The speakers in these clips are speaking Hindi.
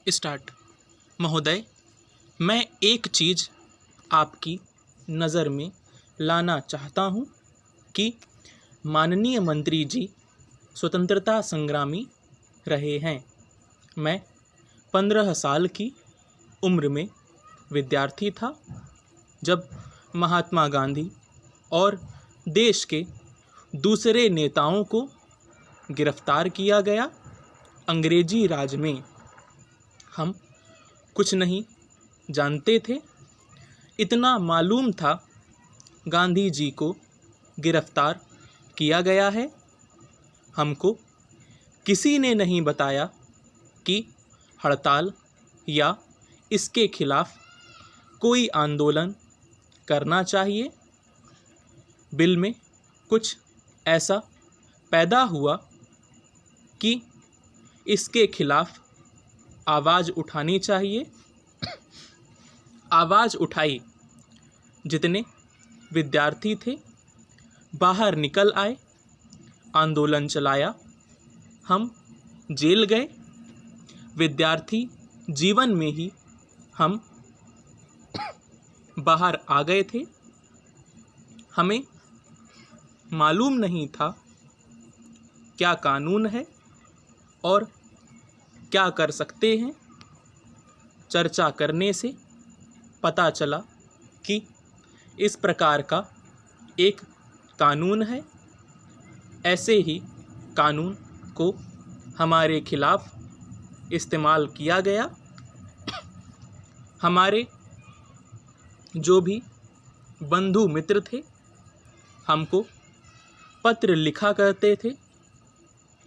स्टार्ट। महोदय, मैं एक चीज़ आपकी नज़र में लाना चाहता हूँ कि माननीय मंत्री जी स्वतंत्रता संग्रामी रहे हैं। मैं 15 साल की उम्र में विद्यार्थी था जब महात्मा गांधी और देश के दूसरे नेताओं को गिरफ्तार किया गया। अंग्रेजी राज में हम कुछ नहीं जानते थे। इतना मालूम था गांधी जी को गिरफ्तार किया गया है। हमको किसी ने नहीं बताया कि हड़ताल या इसके खिलाफ कोई आंदोलन करना चाहिए। बिल में कुछ ऐसा पैदा हुआ कि इसके खिलाफ आवाज़ उठानी चाहिए। आवाज़ उठाई। जितने विद्यार्थी थे बाहर निकल आए, आंदोलन चलाया। हम जेल गए। विद्यार्थी जीवन में ही हम बाहर आ गए थे। हमें मालूम नहीं था क्या कानून है और क्या कर सकते हैं। चर्चा करने से पता चला कि इस प्रकार का एक कानून है। ऐसे ही कानून को हमारे खिलाफ इस्तेमाल किया गया। हमारे जो भी बंधु मित्र थे हमको पत्र लिखा करते थे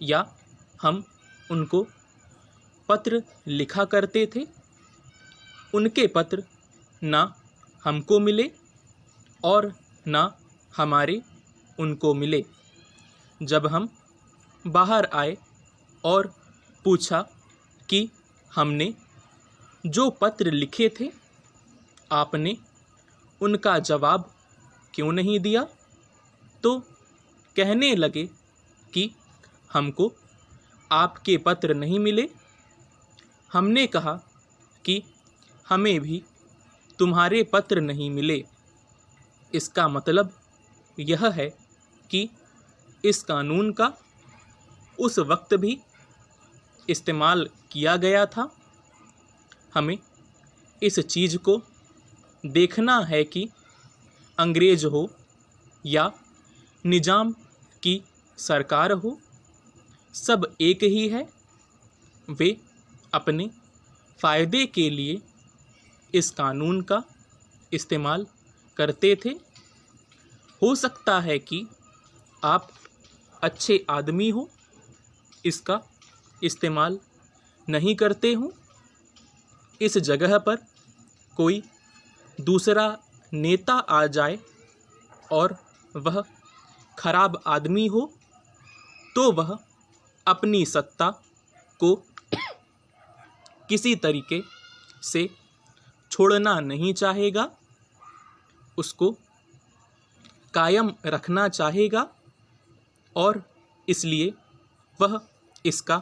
या हम उनको पत्र लिखा करते थे। उनके पत्र ना हमको मिले और ना हमारे उनको मिले। जब हम बाहर आए और पूछा कि हमने जो पत्र लिखे थे आपने उनका जवाब क्यों नहीं दिया, तो कहने लगे कि हमको आपके पत्र नहीं मिले। हमने कहा कि हमें भी तुम्हारे पत्र नहीं मिले। इसका मतलब यह है कि इस कानून का उस वक्त भी इस्तेमाल किया गया था। हमें इस चीज़ को देखना है कि अंग्रेज हो या निज़ाम की सरकार हो, सब एक ही है। वे अपने फ़ायदे के लिए इस कानून का इस्तेमाल करते थे। हो सकता है कि आप अच्छे आदमी हो, इसका इस्तेमाल नहीं करते हो। इस जगह पर कोई दूसरा नेता आ जाए और वह खराब आदमी हो तो वह अपनी सत्ता को किसी तरीके से छोड़ना नहीं चाहेगा, उसको कायम रखना चाहेगा और इसलिए वह इसका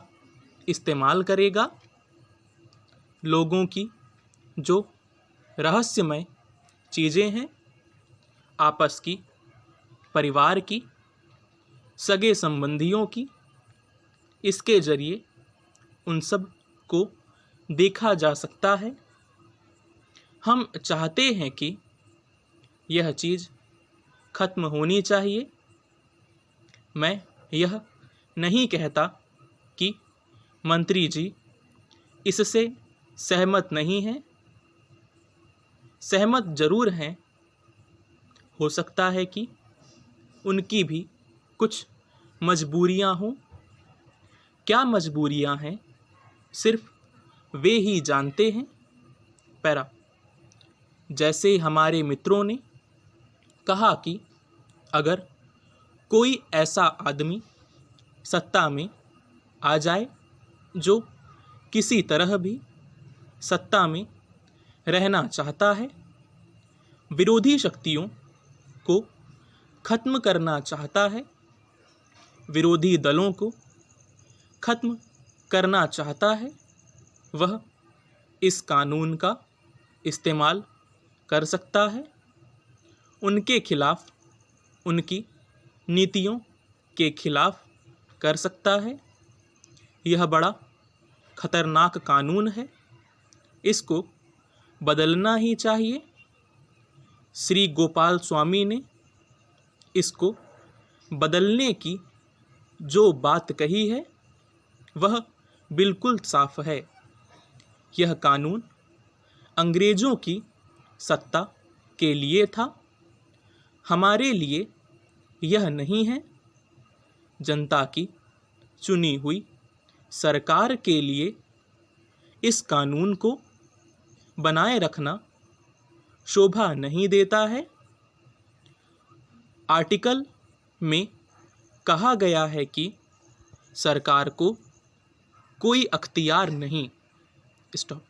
इस्तेमाल करेगा। लोगों की जो रहस्यमय चीज़ें हैं, आपस की, परिवार की, सगे संबंधियों की, इसके ज़रिए उन सब को देखा जा सकता है। हम चाहते हैं कि यह चीज़ ख़त्म होनी चाहिए। मैं यह नहीं कहता कि मंत्री जी इससे सहमत नहीं हैं। सहमत ज़रूर हैं। हो सकता है कि उनकी भी कुछ मजबूरियां हों। क्या मजबूरियां हैं सिर्फ वे ही जानते हैं। पैरा। जैसे हमारे मित्रों ने कहा कि अगर कोई ऐसा आदमी सत्ता में आ जाए जो किसी तरह भी सत्ता में रहना चाहता है, विरोधी शक्तियों को ख़त्म करना चाहता है, विरोधी दलों को ख़त्म करना चाहता है, वह इस कानून का इस्तेमाल कर सकता है, उनके खिलाफ, उनकी नीतियों के खिलाफ कर सकता है। यह बड़ा खतरनाक कानून है, इसको बदलना ही चाहिए। श्री गोपाल स्वामी ने इसको बदलने की जो बात कही है वह बिल्कुल साफ है। यह कानून अंग्रेज़ों की सत्ता के लिए था, हमारे लिए यह नहीं है। जनता की चुनी हुई सरकार के लिए इस कानून को बनाए रखना शोभा नहीं देता है। आर्टिकल में कहा गया है कि सरकार को कोई अख्तियार नहीं। स्टॉप।